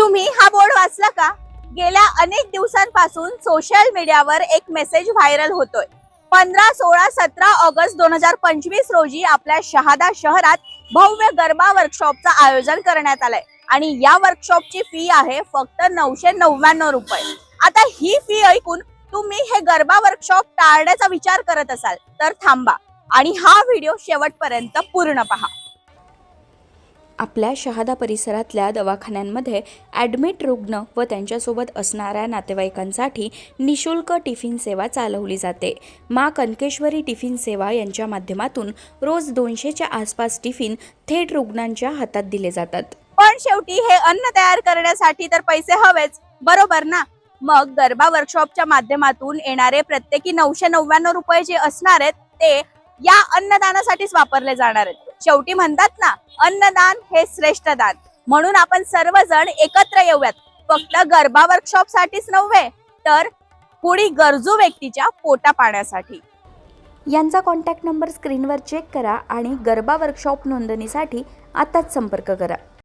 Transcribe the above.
तुम्ही हा बोर्ड वाचला का? गेल्या अनेक दिवसांपासून सोशल मीडियावर एक मेसेज व्हायरल होतोय. 15, 16, 17 ऑगस्ट 2025 रोजी आपल्या शहादा शहरात भव्य गरबा वर्कशॉपचं आयोजन करण्यात आलंय आणि या वर्कशॉपची फी आहे फक्त 999 रुपये. आता ही फी ऐकून तुम्ही हे गरबा वर्कशॉप टाळण्याचा विचार करत असाल तर थांबा आणि हा व्हिडिओ शेवटपर्यंत पूर्ण पहा. आपल्या शहादा परिसरातल्या दवाखान्यांमध्ये ॲडमिट रुग्ण व त्यांच्यासोबत असणाऱ्या नातेवाईकांसाठी निशुल्क टिफिन सेवा चालवली जाते. माँ कनकेश्वरी टिफिन सेवा यांच्या माध्यमातून रोज 200च्या आसपास टिफिन थेट रुग्णांच्या हातात दिले जातात. पण शेवटी हे अन्न तयार करण्यासाठी तर पैसे हवेच, बरोबर ना? मग गरबा वर्कशॉपच्या माध्यमातून येणारे प्रत्येकी 999 रुपये जे असणार आहेत ते या अन्नदानासाठीच वापरले जाणार आहेत. शेवटी म्हणतात ना, अन्नदान हे श्रेष्ठ दान. म्हणून आपण सर्वजण एकत्र येऊयात, फक्त गरबा वर्कशॉप साठीच नव्हे तर कुणी गरजू व्यक्तीच्या पोटा पाण्यासाठी. यांचा कॉन्टॅक्ट नंबर स्क्रीनवर चेक करा आणि गरबा वर्कशॉप नोंदणीसाठी आताच संपर्क करा.